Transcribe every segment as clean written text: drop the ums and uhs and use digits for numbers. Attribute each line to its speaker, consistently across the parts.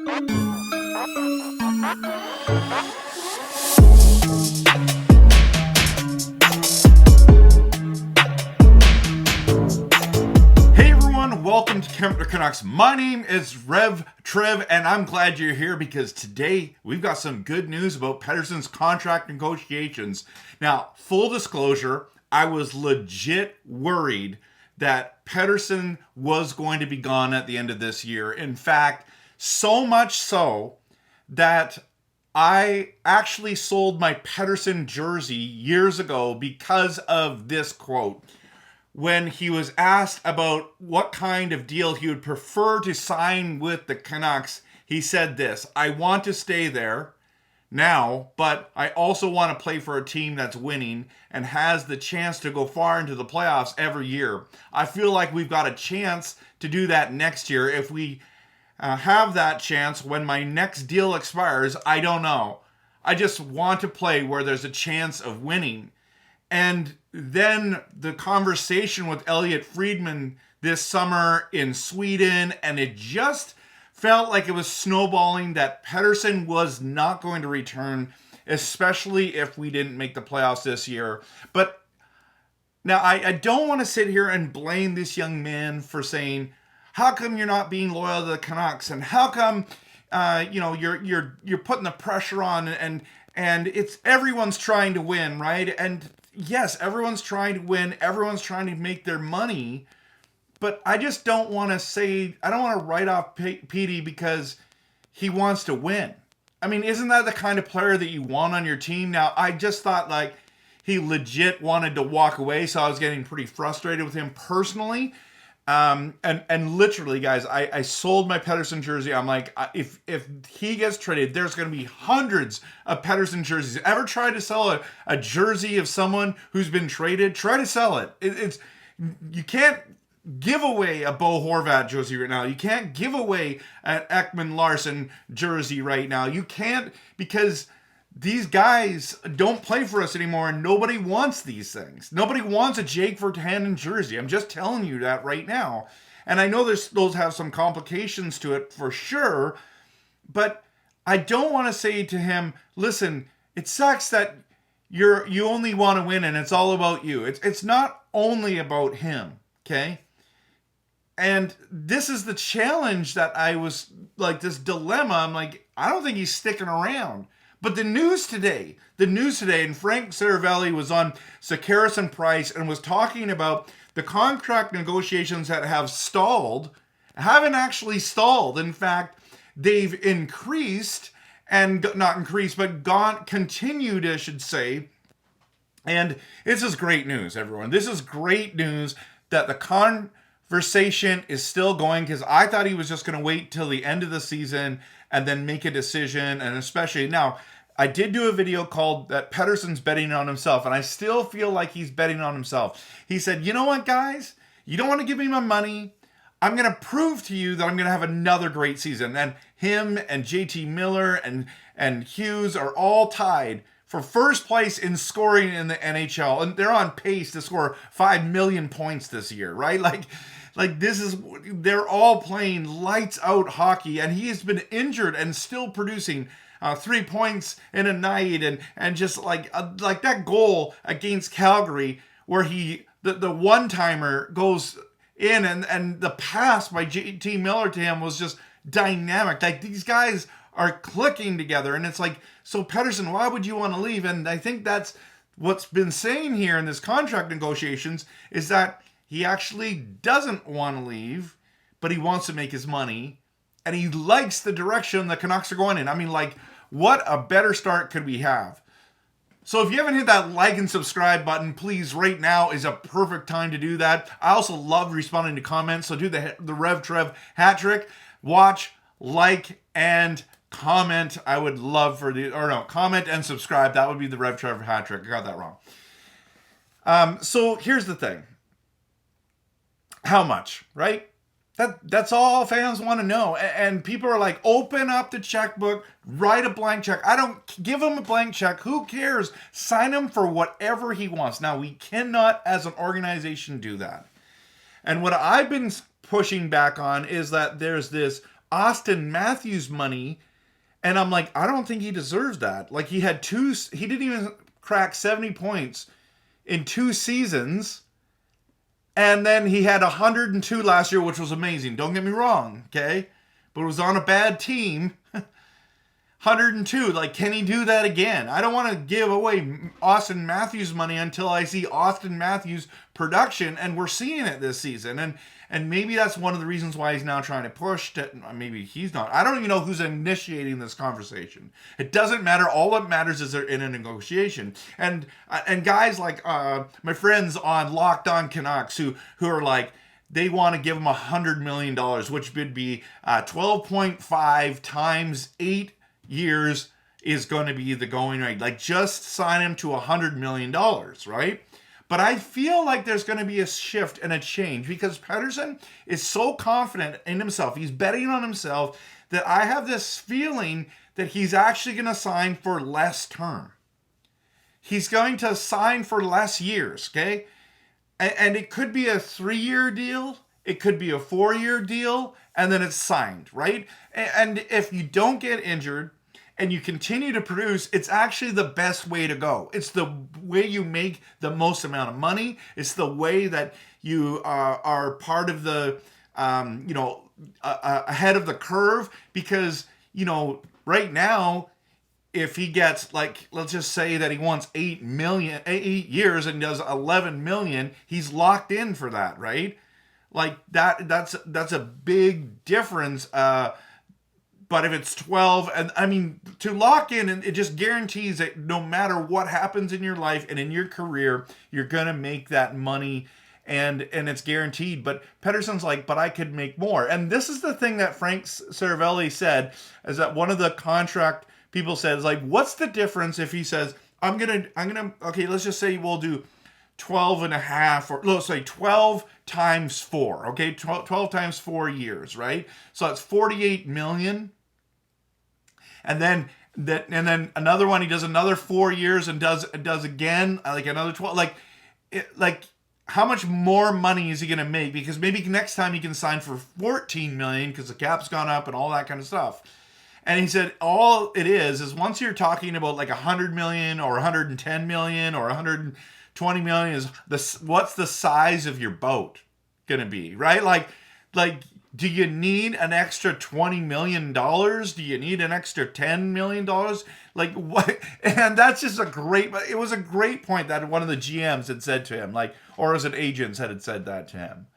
Speaker 1: Hey everyone, welcome to Canucks. My name is Rev Trev, and I'm glad you're here because today we've got some good news about Petterssons' contract negotiations. Now, full disclosure, I was legit worried that Pettersson was going to be gone at the end of this year. In fact, so much so that I actually sold my Pettersson jersey years ago because of this quote. When he was asked about what kind of deal he would prefer to sign with the Canucks, he said this: "I want to stay there now, but I also want to play for a team that's winning and has the chance to go far into the playoffs every year. I feel like we've got a chance to do that next year. If we have that chance when my next deal expires, I don't know. I just want to play where there's a chance of winning." And then the conversation with Elliot Friedman this summer in Sweden, and it just felt like it was snowballing that Pettersson was not going to return, especially if we didn't make the playoffs this year. But now I don't want to sit here and blame this young man for saying, how come you're not being loyal to the Canucks, and how come you're putting the pressure on, and it's everyone's trying to win, right? And yes, everyone's trying to win, everyone's trying to make their money, but I just don't want to write off Petey because he wants to win. I mean, isn't that the kind of player that you want on your team? Now, I just thought like he legit wanted to walk away, so I was getting pretty frustrated with him personally. And literally, guys, I sold my Pettersson jersey. I'm like, if he gets traded, there's going to be hundreds of Pettersson jerseys. Ever try to sell a jersey of someone who's been traded? Try to sell it. You can't give away a Bo Horvat jersey right now. You can't give away an Ekman Larson jersey right now. You can't, because these guys don't play for us anymore, and nobody wants these things. Nobody wants a Jake Virtanen jersey. I'm just telling you that right now. And I know those have some complications to it for sure, but I don't want to say to him, listen, it sucks that you only want to win and it's all about you. It's not only about him, okay? And this is the challenge that I was like, this dilemma. I'm like, I don't think he's sticking around. But the news today, and Frank Seravalli was on Sekeres and Price and was talking about the contract negotiations that have stalled, haven't actually stalled. In fact, they've increased and not increased, but continued, I should say. And this is great news, everyone. This is great news that the conversation is still going, because I thought he was just going to wait till the end of the season and then make a decision. And especially now, I did do a video called that Pettersson's betting on himself, and I still feel like he's betting on himself. He said, you know what, guys? You don't want to give me my money. I'm going to prove to you that I'm going to have another great season. And him and JT Miller and Hughes are all tied for first place in scoring in the NHL. And they're on pace to score 5 million points this year, right? Like they're all playing lights out hockey, and he has been injured and still producing 3 points in a night, and just like that goal against Calgary where the one-timer goes in, and the pass by JT Miller to him was just dynamic. Like, these guys are clicking together, and it's like, so Pettersson, why would you want to leave? And I think that's what's been saying here in this contract negotiations, is that he actually doesn't want to leave, but he wants to make his money, and he likes the direction the Canucks are going in. I mean, like, what a better start could we have? So if you haven't hit that like and subscribe button, please, right now is a perfect time to do that. I also love responding to comments, so do the Rev Trev hat trick. Watch, like, and comment. I would love comment and subscribe. That would be the Rev Trev hat trick. I got that wrong. So here's the thing. How much, right? That's all fans want to know. And people are like, open up the checkbook, write a blank check. I don't give him a blank check. Who cares? Sign him for whatever he wants. Now, we cannot, as an organization, do that. And what I've been pushing back on is that there's this Austin Matthews money, and I'm like, I don't think he deserves that. Like he didn't even crack 70 points in 2 seasons. And then he had 102 last year, which was amazing. Don't get me wrong, okay? But it was on a bad team. 102. Like, can he do that again? I don't want to give away Austin Matthews money until I see Austin Matthews production, and we're seeing it this season. And maybe that's one of the reasons why he's now trying to push to, maybe he's not. I don't even know who's initiating this conversation. It doesn't matter. All that matters is they're in a negotiation. And guys like my friends on Locked On Canucks who are like, they want to give him $100 million, which would be 12.5 times 8 years is going to be the going rate. Like, just sign him to $100 million, right? But I feel like there's going to be a shift and a change because Pettersson is so confident in himself. He's betting on himself that I have this feeling that he's actually going to sign for less term. He's going to sign for less years, okay? And it could be a 3-year deal. It could be a 4-year deal. And then it's signed, right? And if you don't get injured, and you continue to produce, it's actually the best way to go. It's the way you make the most amount of money. It's the way that you are part of the, ahead of the curve. Because, right now, if he gets, like, let's just say that he wants 8 years and does 11 million, he's locked in for that, right? Like, that's a big difference. But if it's 12, and I mean, to lock in, and it just guarantees that no matter what happens in your life and in your career, you're going to make that money, and it's guaranteed. But Pettersson's like, but I could make more. And this is the thing that Frank Seravalli said, is that one of the contract people said, is like, what's the difference if he says, okay, let's just say we'll do 12 and a half, or let's say 12 times 4, okay? 12 times 4 years, right? So that's 48 million. And then another one, he does another 4 years and does again like another 12. Like how much more money is he going to make? Because maybe next time he can sign for 14 million because the cap's gone up and all that kind of stuff. And he said all it is once you're talking about like 100 million or 110 million or 120 million is what's the size of your boat going to be, right? Like do you need an extra $20 million? Do you need an extra $10 million? Like what? And that's just it was a great point that one of the GMs had said to him, like, or as an agent had said that to him.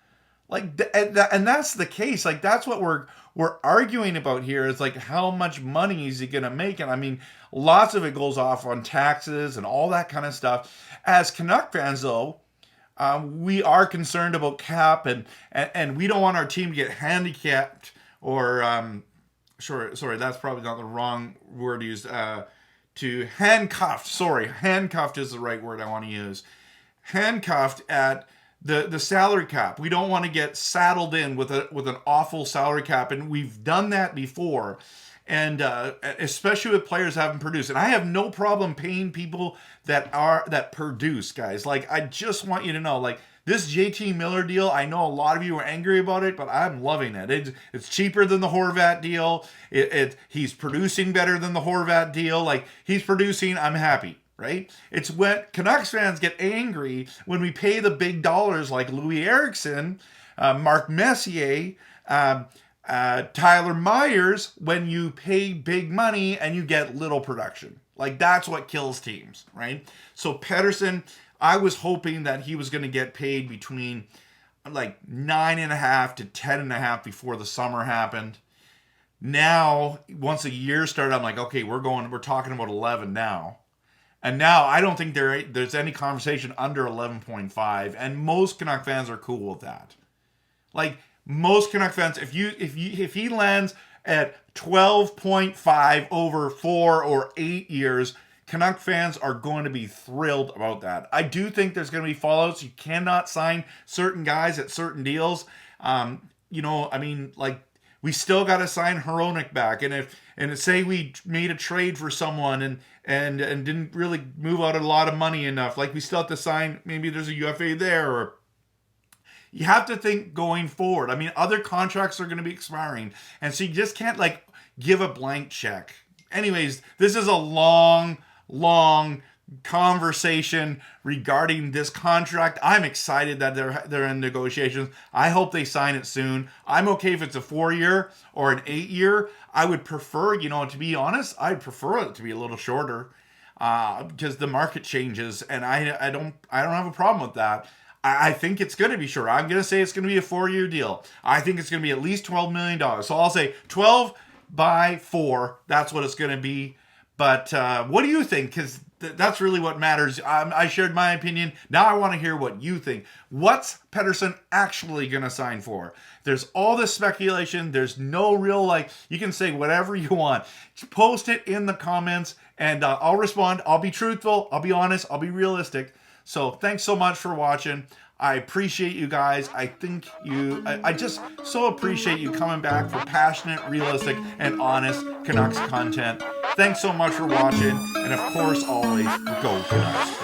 Speaker 1: Like, and that's the case. Like, that's what we're arguing about here is like, how much money is he going to make? And I mean, lots of it goes off on taxes and all that kind of stuff. As Canuck fans, though, we are concerned about cap, and we don't want our team to get handicapped or sorry, that's probably not the wrong word used. To handcuffed. Sorry, handcuffed is the right word I want to use. Handcuffed at the salary cap. We don't want to get saddled in with an awful salary cap, and we've done that before. And especially with players that haven't produced. And I have no problem paying people that produce, guys. Like, I just want you to know, like, this JT Miller deal, I know a lot of you are angry about it, but I'm loving it. It's cheaper than the Horvat deal. He's producing better than the Horvat deal. Like, he's producing, I'm happy, right? It's when Canucks fans get angry when we pay the big dollars like Louis Eriksson, Mark Messier, Tyler Myers, when you pay big money and you get little production. Like, that's what kills teams, right? So Pettersson, I was hoping that he was going to get paid between like 9.5 to 10.5 before the summer happened. Now, once a year started, I'm like, okay, we're talking about 11 now. And now I don't think there's any conversation under 11.5, and most Canuck fans are cool with that. Like, most Canuck fans, if he lands at 12.5 over 4 or 8 years, Canuck fans are going to be thrilled about that. I do think there's going to be fallouts. You cannot sign certain guys at certain deals. We still got to sign Hronek back. And say we made a trade for someone and didn't really move out a lot of money enough, like we still have to sign, maybe there's a UFA there, or you have to think going forward. I mean, other contracts are going to be expiring, and so you just can't like give a blank check. Anyways, this is a long conversation regarding this contract. I'm excited that they're in negotiations. I hope they sign it soon. I'm okay if it's a 4-year or an 8-year. I would prefer, to be honest, I'd prefer it to be a little shorter because the market changes, and I don't have a problem with that. I think it's going to be short. I'm going to say it's going to be a 4-year deal. I think it's going to be at least $12 million. So I'll say 12 by 4. That's what it's going to be. But what do you think? Because that's really what matters. I shared my opinion. Now I want to hear what you think. What's Pettersson actually going to sign for? There's all this speculation. There's no real, you can say whatever you want. Just post it in the comments, and I'll respond. I'll be truthful. I'll be honest. I'll be realistic. So thanks so much for watching. I appreciate you guys. I just so appreciate you coming back for passionate, realistic, and honest Canucks content. Thanks so much for watching. And of course, always, go Canucks.